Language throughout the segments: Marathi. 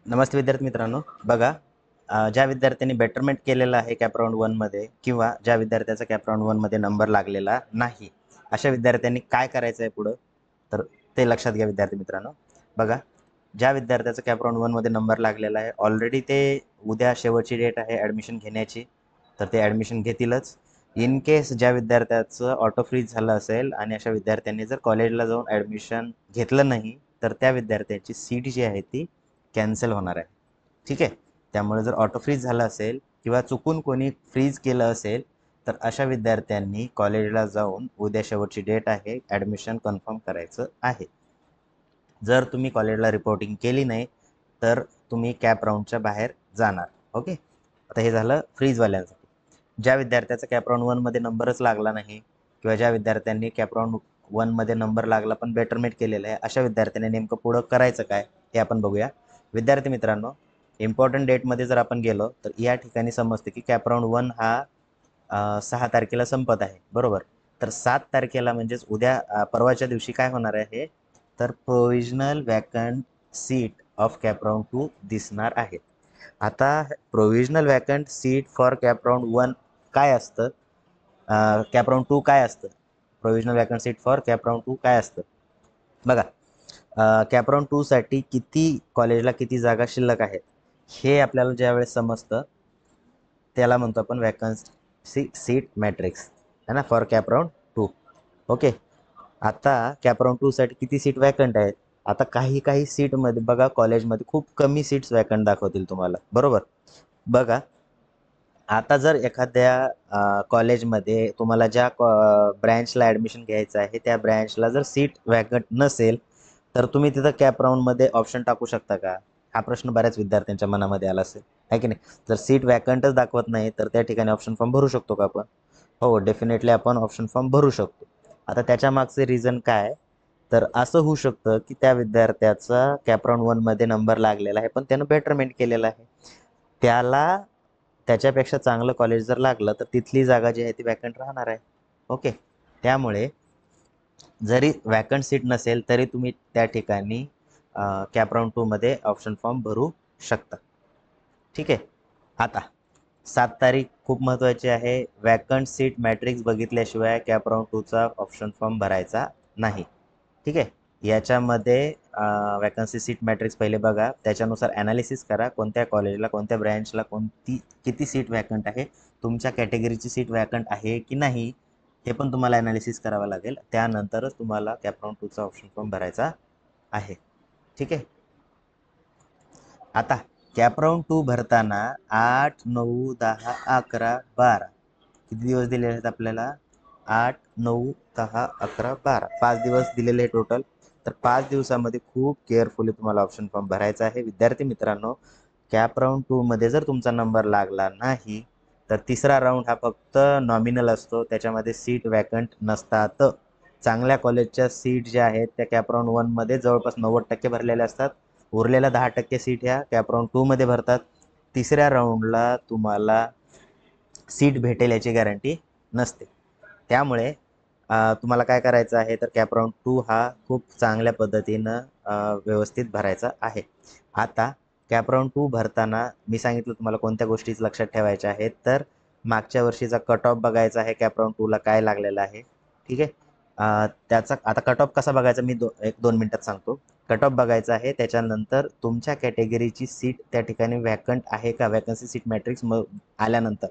नमस्ते विद्यार्थी मित्रांनो, बघा ज्या विद्यार्थ्यांनी बेटरमेंट केलेलं आहे कॅप राउंड 1 मध्ये किंवा ज्या विद्यार्थ्याचा कॅप राउंड 1 मध्ये नंबर लागलेला नाही, अशा विद्यार्थ्यांनी काय करायचं आहे पुढं, तर ते लक्षात घ्या विद्यार्थी मित्रांनो. बघा, ज्या विद्यार्थ्याचा कॅप राउंड 1 मध्ये नंबर लागलेला आहे, ऑलरेडी ते उद्या शेवटची डेट आहे ॲडमिशन घेण्याची, तर ते ॲडमिशन घेतीलच. इन केस ज्या विद्यार्थ्याचं ऑटो फ्रीज झालं असेल आणि अशा विद्यार्थ्यांनी जर कॉलेजला जाऊन ॲडमिशन घेतलं नाही, तर त्या विद्यार्थ्याची सीट जी आहे ती कॅन्सल होणार आहे. ठीक आहे. त्यामुळे जर ऑटो फ्रीज झालं असेल किंवा चुकून कोणी फ्रीज केलं असेल, तर अशा विद्यार्थ्यांनी कॉलेजला जाऊन उद्या शेवटची डेट आहे, ॲडमिशन कन्फर्म करायचं आहे. जर तुम्ही कॉलेजला रिपोर्टिंग केली नाही, तर तुम्ही कॅप राऊंडच्या बाहेर जाणार. ओके. आता हे झालं फ्रीजवाल्यांसाठी. ज्या विद्यार्थ्याचा कॅप राऊंड 1 मध्ये नंबरच लागला नाही किंवा ज्या विद्यार्थ्यांनी कॅप राऊंड 1 मध्ये नंबर लागला पण बेटरमेंट केलेलं आहे, अशा विद्यार्थ्यांनी नेमकं पुढं करायचं काय हे आपण बघूया. विद्यार्थी मित्रांनो, इम्पॉर्टंट डेटमध्ये जर आपण गेलो तर या ठिकाणी समजते की कॅप राऊंड 1 हा 6 तारखेला संपत आहे, बरोबर. तर 7 तारखेला म्हणजेच उद्या परवाच्या दिवशी काय होणार आहे, तर provisional vacant seat of CAP round 2 दिसणार आहेत. आता provisional vacant seat for CAP round 1 काय असतं, कॅप राऊंड 2 काय असतं, provisional vacant seat for CAP round 2 काय असतं. बघा, कॅप राऊंड 2 साठी किती कॉलेजला किती जागा शिल्लक आहेत हे आपल्याला ज्यावेळेस समजतं, त्याला म्हणतो आपण वॅकन्सी सीट मॅट्रिक्स है ना, फॉर कॅप राऊंड 2. ओके. आता कॅप राऊंड 2 साठी किती सीट वॅकंट आहेत. आता काही काही सीटमध्ये बघा, कॉलेजमध्ये खूप कमी सीट्स वॅकंट दाखवतील तुम्हाला, बरोबर. बघा, आता जर एखाद्या कॉलेजमध्ये तुम्हाला ज्या ब्रँचला ॲडमिशन घ्यायचं आहे त्या ब्रँचला जर सीट वॅकंट नसेल, तर तुम्ही तिथं कॅप राऊंडमध्ये ऑप्शन टाकू शकता का, हा प्रश्न बऱ्याच विद्यार्थ्यांच्या मनामध्ये आला असेल, आहे की नाही. जर सीट वॅकंटच दाखवत नाही तर त्या ठिकाणी ऑप्शन फॉर्म भरू शकतो का आपण. हो, डेफिनेटली आपण ऑप्शन फॉर्म भरू शकतो. आता त्याच्या मागचे रिझन काय, तर असं होऊ शकतं की त्या विद्यार्थ्याचा कॅप राऊंड 1 मध्ये नंबर लागलेला आहे पण त्यानं बेटरमेंट केलेलं आहे, त्याला त्याच्यापेक्षा चांगलं कॉलेज जर लागलं तर तिथली जागा जी आहे ती वॅकंट राहणार आहे. ओके. त्यामुळे जरी वॅकंट सीट नसेल तरी तुम्ही त्या ठिकाणी कॅप राऊंड 2 मध्ये ऑप्शन फॉर्म भरू शकता. ठीक आहे. आता 7 तारीख खूप महत्त्वाची आहे. वॅकंट सीट मॅट्रिक्स बघितल्याशिवाय कॅप राऊंड 2 चा ऑप्शन फॉर्म भरायचा नाही. ठीक आहे. याच्यामध्ये वॅकन्सी सीट मॅट्रिक्स पहिले बघा, त्याच्यानुसार ॲनालिसिस करा कोणत्या कॉलेजला कोणत्या ब्रँचला किती सीट वॅकंट आहे, तुमच्या कॅटेगरीची सीट वॅकंट आहे की नाही हे पण तुम्हाला ॲनालिसिस करावं लागेल. त्यानंतरच तुम्हाला कॅप राऊंड 2 चा ऑप्शन फॉर्म भरायचा आहे. ठीक आहे. आता कॅप राऊंड 2 भरताना 8, 9, 10, 11, 12 किती दिवस दिलेले आहेत आपल्याला, 8, 9, 10, 11, 12 5 दिवस दिलेले आहे टोटल. तर 5 दिवसामध्ये खूप केअरफुली तुम्हाला ऑप्शन फॉर्म भरायचा आहे. विद्यार्थी मित्रांनो, कॅप राऊंड 2 मध्ये जर तुमचा नंबर लागला नाही तर तिसरा राऊंड हा फक्त नॉमिनल असतो, त्याच्यामध्ये सीट वॅकंट नसतात. चांगल्या कॉलेजच्या सीट ज्या आहेत त्या कॅप राऊंड 1 मध्ये जवळपास 90% भरलेल्या असतात. उरलेल्या 10% सीट ह्या कॅप राऊंड 2 मध्ये भरतात. तिसऱ्या राऊंडला तुम्हाला सीट भेटेल याची गॅरंटी नसते. त्यामुळे तुम्हाला काय करायचं आहे, तर कॅप राऊंड 2 हा खूप चांगल्या पद्धतीनं व्यवस्थित भरायचा आहे. आता कॅप राऊंड 2 भरताना मी सांगितलं तुम्हाला कोणत्या गोष्टी लक्षात ठेवायच्या आहेत, तर मागच्या वर्षीचा कट ऑफ बघायचा आहे, कॅप राऊंड 2ला काय लागलेला आहे. ठीक आहे. त्याचा आता कट ऑफ कसा बघायचा मी 1-2 मिनिटात सांगतो. कट ऑफ बघायचा आहे, त्याच्यानंतर तुमच्या कॅटेगरीची सीट त्या ठिकाणी वॅकंट आहे का, वॅकन्सी सीट मॅट्रिक्स आल्यानंतर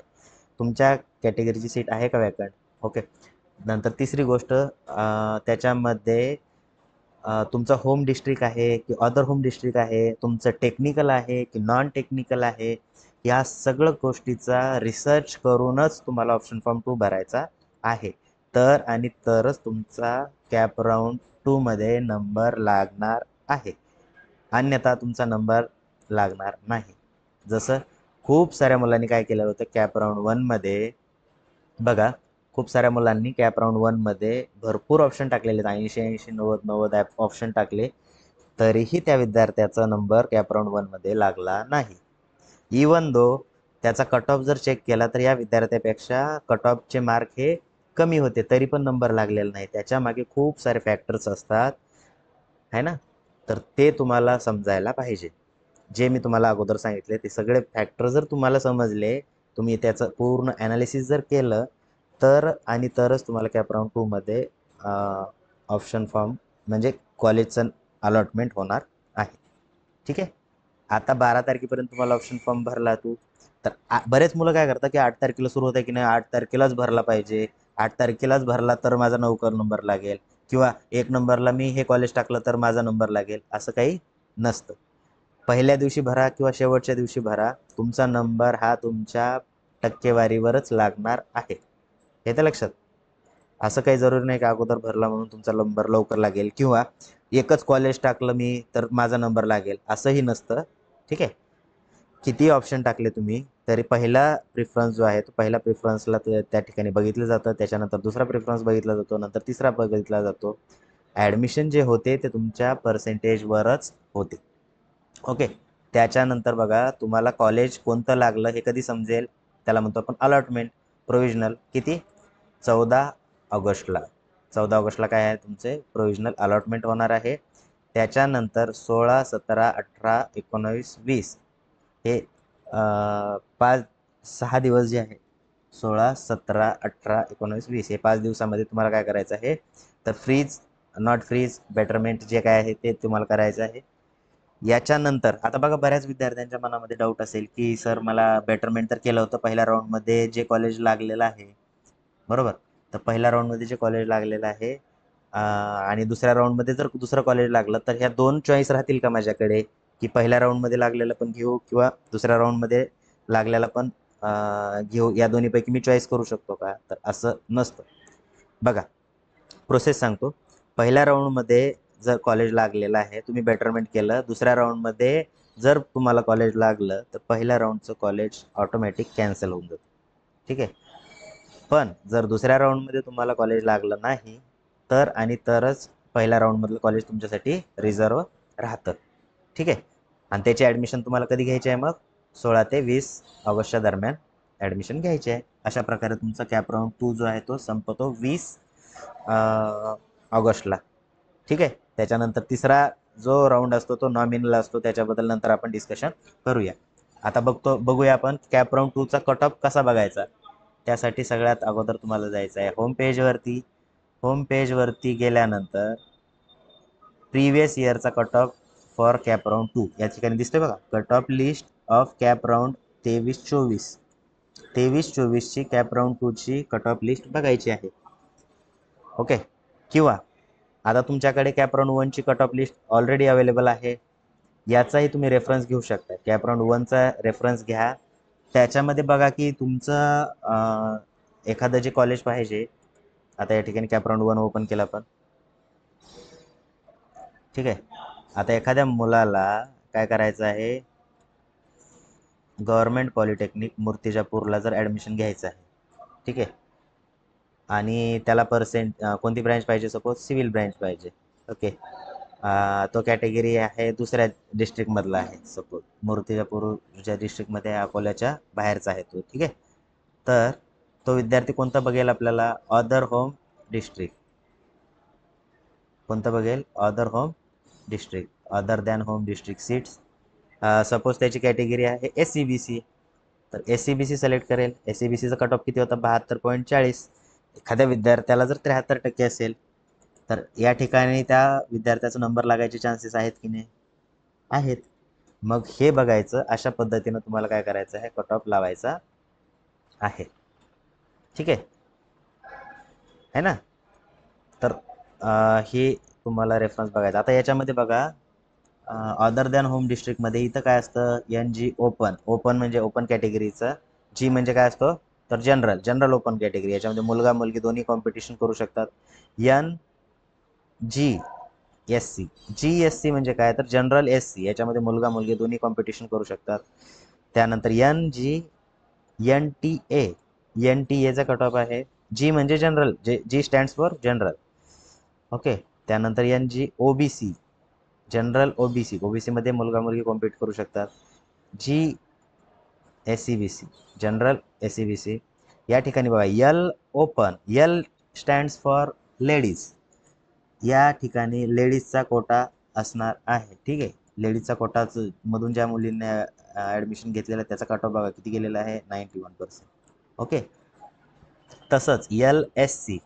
तुमच्या कॅटेगरीची सीट आहे का वॅकंट. ओके. नंतर तिसरी गोष्ट, त्याच्यामध्ये तुमचं होम डिस्ट्रिक्ट आहे की अदर होम डिस्ट्रिक्ट आहे, तुमचं टेक्निकल आहे की नॉन टेक्निकल आहे, या सगळं गोष्टीचा रिसर्च करूनच तुम्हाला ऑप्शन फॉर्म 2 भरायचा आहे. तर आणि तरच तुमचा कॅप राऊंड 2 मध्ये नंबर लागणार आहे, अन्यथा तुमचा नंबर लागणार नाही. जसं खूप साऱ्या मुलांनी काय केलं होतं, कॅप राऊंड 1 मध्ये बघा, खूप साऱ्या मुलांनी कॅप राऊंड 1 मध्ये भरपूर ऑप्शन टाकलेले आहेत, 80-80, 90-90 ऑप्शन टाकले, तरीही त्या विद्यार्थ्याचा नंबर कॅप राऊंड 1 मध्ये लागला नाही. इवन दो त्याचा कट ऑफ जर चेक केला तर या विद्यार्थ्यापेक्षा कट ऑफचे मार्क हे कमी होते, तरी पण नंबर लागलेला नाही. त्याच्या मागे खूप सारे फॅक्टर्स असतात, है ना. तर ते तुम्हाला समजायला पाहिजे. जे मी तुम्हाला अगोदर सांगितले ते सगळे फॅक्टर जर तुम्हाला समजले, तुम्ही त्याचं पूर्ण ॲनालिसिस जर केलं, तर आणि तरच तुम्हाला कॅप राउंड 2 मध्ये ऑप्शन फॉर्म म्हणजे कॉलेजचं अलॉटमेंट होणार आहे. ठीक आहे. आता 12 तारखेपर्यंत तुम्हाला ऑप्शन फॉर्म भरला तू, तर बरेच मुलं काय करतात की 8 तारखेला सुरू होतं की नाही 8 तारखेलाच भरला पाहिजे, 8 तारखेलाच भरला तर माझा नवकर नंबर लागेल, किंवा 1 नंबरला मी हे कॉलेज टाकलं तर माझा नंबर लागेल, असं काही नसतं. पहिल्या दिवशी भरा किंवा शेवटच्या दिवशी भरा, तुमचा नंबर हा तुमच्या टक्केवारीवरच लागणार आहे. येतं लक्षात? असं काही जरुरी नाही की अगोदर भरला म्हणून तुमचा नंबर लवकर लागेल, किंवा एकच कॉलेज टाकलं मी तर माझा नंबर लागेल, असंही नसतं. ठीक आहे. किती ऑप्शन टाकले तुम्ही तरी पहिला प्रिफरन्स जो आहे तो पहिला प्रिफरन्सला त्या ठिकाणी बघितलं जातं, त्याच्यानंतर दुसरा प्रिफरन्स बघितला जातो, नंतर तिसरा बघितला जातो. ॲडमिशन जे होते ते तुमच्या पर्सेंटेजवरच होते. ओके. त्याच्यानंतर बघा तुम्हाला कॉलेज कोणतं लागलं हे कधी समजेल, त्याला म्हणतो आपण अलॉटमेंट. प्रोव्हिजनल किती? 14 ऑगस्टला. 14 ऑगस्टला काय आहे तुमचे प्रोव्हिजनल अलॉटमेंट होणार आहे. त्याच्यानंतर 16, 17, 18, 19, 20 हे 6 दिवस जे आहे, 16, 17, 18, 19, 20 हे 5 दिवसामध्ये तुम्हाला काय करायचं आहे, तर फ्रीज, नॉट फ्रीज, बेटरमेंट जे काय आहे ते तुम्हाला करायचं आहे. याच्यानंतर आता बघा बऱ्याच विद्यार्थ्यांच्या मनामध्ये डाऊट असेल की सर मला बेटरमेंट तर केलं होतं पहिल्या राऊंडमध्ये जे कॉलेज लागलेलं आहे, बरोबर. तर पहिल्या राऊंडमध्ये जे कॉलेज लागलेलं आहे आणि दुसऱ्या राऊंडमध्ये जर दुसरं कॉलेज लागलं तर ह्या 2 चॉईस राहतील का माझ्याकडे, की पहिल्या राऊंडमध्ये लागलेलं पण घेऊ किंवा दुसऱ्या राऊंडमध्ये लागलेला पण घेऊ, या दोन्हीपैकी मी चॉईस करू शकतो का? तर असं नसतं. बघा प्रोसेस सांगतो. पहिल्या राऊंडमध्ये जर कॉलेज लागलेलं आहे, तुम्ही बेटरमेंट केलं, दुसऱ्या राऊंडमध्ये जर तुम्हाला कॉलेज लागलं तर पहिल्या राऊंडचं कॉलेज ऑटोमॅटिक कॅन्सल होऊन जातं. ठीक आहे. पण जर दुसऱ्या राऊंडमध्ये तुम्हाला कॉलेज लागलं नाही तर आणि तरच पहिल्या राऊंडमधलं कॉलेज तुमच्यासाठी रिझर्व राहतं. ठीक आहे. आणि त्याची ॲडमिशन तुम्हाला कधी घ्यायची आहे मग? 16 ते 20 ऑगस्टच्या दरम्यान ॲडमिशन घ्यायची आहे. अशा प्रकारे तुमचा कॅप राऊंड 2 जो आहे तो संपतो 20 ऑगस्टला. ठीक आहे. त्याच्यानंतर तिसरा जो राऊंड असतो तो नॉमिनल असतो, त्याच्याबद्दल नंतर आपण डिस्कशन करूया. आता बघूया आपण कॅप राऊंड 2चा कट ऑफ कसा बघायचा. त्यासाठी सगळ्यात अगोदर तुम्हाला जायचं आहे होम पेजवरती. होम पेजवरती गेल्यानंतर प्रिव्हियस इयरचा cut off for CAP round 2 या ठिकाणी दिसतोय बघा. Cut off list of CAP round 23-24. 23-24ची कॅप राऊंड 2ची कट ऑफ लिस्ट बघायची आहे. ओके. किंवा आता तुमच्याकडे कॅप राऊंड 1ची cut off list already available आहे, याचाही तुम्ही रेफरन्स घेऊ शकता. कॅप राऊंड 1चा रेफरन्स घ्या. त्याच्यामध्ये बघा की तुमचं एखादं जे कॉलेज पाहिजे, आता या ठिकाणी कॅप राऊंड 1 ओपन केलं आपण. ठीक आहे. आता एखाद्या मुलाला काय करायचं आहे, गव्हर्नमेंट पॉलिटेक्निक मूर्तिजापूरला जर ॲडमिशन घ्यायचं आहे, ठीक आहे, आणि त्याला कोणती ब्रँच पाहिजे, सपोज सिव्हिल ब्रँच पाहिजे. ओके. तो कॅटेगरी आहे दुसऱ्या डिस्ट्रिक्टमधला आहे, सपोज मूर्तिजापूरच्या डिस्ट्रिक्टमध्ये अकोल्याच्या बाहेरचा आहे तो. ठीक आहे. तर तो विद्यार्थी कोणता बघेल आपल्याला, अदर होम डिस्ट्रिक्ट. कोणतं बघेल, other home district, other than home district seats. Suppose त्याची कॅटेगरी आहे SCBC, तर SCBC सिलेक्ट करेल. SCBCचा कट ऑफ किती होता, 72.40. एखाद्या विद्यार्थ्याला जर 73% असेल तर या ठिकाणी त्या विद्यार्थ्याचा नंबर लागायचे चान्सेस आहेत की नाही? आहेत. मग हे बघायचं, अशा पद्धतीनं तुम्हाला काय करायचं आहे, कट ऑफ लावायचा आहे. ठीक आहे ना? तर हे तुम्हाला रेफरन्स बघायचा. आता याच्यामध्ये बघा अदर दॅन होम डिस्ट्रिक्टमध्ये इथं काय असतं, NG ओपन. ओपन म्हणजे ओपन कॅटेगरीचं. G म्हणजे काय असतो, तर जनरल ओपन कॅटेगरी. याच्यामध्ये मुलगा मुलगी दोन्ही कॉम्पिटिशन करू शकतात. GSC म्हणजे काय, तर जनरल SC, याच्यामध्ये मुलगा मुलगी दोन्ही कॉम्पिटिशन करू शकतात. त्यानंतर NTAचा कट ऑफ आहे. G म्हणजे general, G stands for general. Okay. त्यानंतर OBC, जनरल OBC मध्ये मुलगा मुलगी कॉम्पिट करू शकतात. SCBC, general SCBC. या ठिकाणी बघा L open, L stands for ladies. या ठिकाणी लेडीजचा कोटा असणार आहे. ठीक आहे. लेडीजचा कोटाच मधून ज्या मुलींनी ॲडमिशन घेतलेलं आहे त्याचा कट ऑफ बघा किती गेलेला आहे, 91%. ओके. तसंच LSC,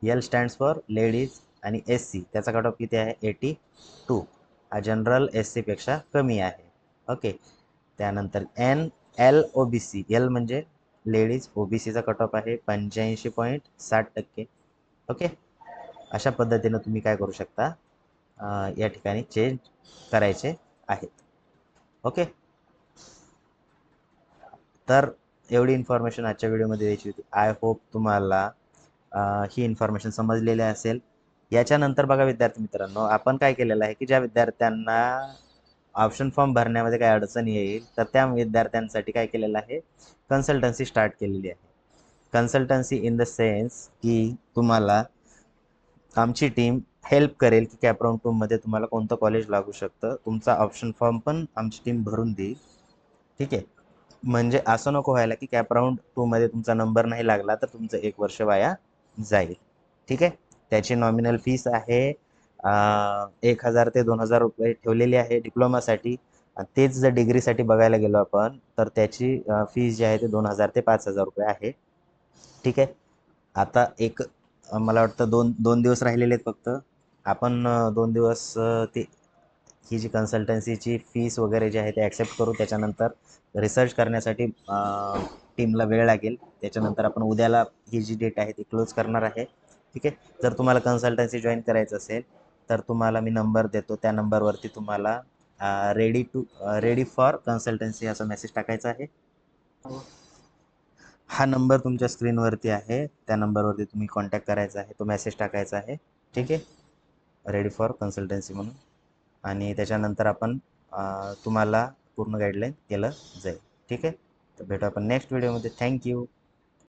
L stands for ladies आणि SC त्याचा कट ऑफ किती आहे, 82. हा जनरल SC पेक्षा कमी आहे. ओके. त्यानंतर LOBC, एल म्हणजे लेडीज, OBCचा कट ऑफ आहे 85.60%. ओके. अशा पद्धतीनं तुम्ही काय करू शकता, या ठिकाणी चेंज करायचे आहेत. ओके. तर एवढी इन्फॉर्मेशन आजच्या व्हिडिओमध्ये द्यायची होती. आय होप तुम्हाला ही इन्फॉर्मेशन समजलेली असेल. याच्यानंतर बघा विद्यार्थी मित्रांनो, आपण काय केलेलं आहे की ज्या विद्यार्थ्यांना ऑप्शन फॉर्म भरण्यामध्ये काही अडचण येईल तर त्या विद्यार्थ्यांसाठी काय केलेलं आहे, कन्सल्टन्सी स्टार्ट केलेली आहे. कन्सल्टन्सी इन द सेन्स की तुम्हाला आमची टीम हेल्प करेल की कॅपराउंड 2मध्ये तुम्हाला कोणतं कॉलेज लागू शकतं. तुमचा ऑप्शन फॉर्म पण आमची टीम भरून देईल. ठीक आहे. म्हणजे असं नको व्हायला की कॅपराउंड 2मध्ये तुमचा नंबर नाही लागला तर तुमचं 1 वर्ष वाया जाईल. ठीक आहे. त्याची नॉमिनल फीस आहे 1,000 ते 2,000 रुपये ठेवलेली आहे डिप्लोमासाठी. तेच जर डिग्रीसाठी बघायला गेलो आपण तर त्याची फीस जी आहे ते 2,000 ते 5,000 रुपये आहे. ठीक आहे. आता एक मला वाटतं दोन दिवस राहिलेले आहेत फक्त. आपण 2 दिवस ते ही जी कन्सल्टन्सीची फीस वगैरे जी आहे ते ॲक्सेप्ट करू. त्याच्यानंतर रिसर्च करण्यासाठी टीमला वेळ लागेल. त्याच्यानंतर आपण उद्याला ही जी डेट आहे ती क्लोज करणार आहे. ठीक आहे. जर तुम्हाला कन्सल्टन्सी जॉईन करायचं असेल तर तुम्हाला मी नंबर देतो. त्या नंबरवरती तुम्हाला रेडी फॉर कन्सल्टन्सी असा मेसेज टाकायचा आहे. हा नंबर तुमच्या स्क्रीनवरती आहे. त्या नंबरवरती तुम्ही कॉन्टॅक्ट करायचा आहे. तो मेसेज टाकायचा आहे. ठीक आहे. रेडी फॉर कन्सल्टन्सी म्हणून. आणि त्याच्यानंतर आपण तुम्हाला पूर्ण गाईडलाईन केलं जाईल. ठीक आहे. तर भेटू आपण नेक्स्ट व्हिडिओमध्ये. थँक्यू.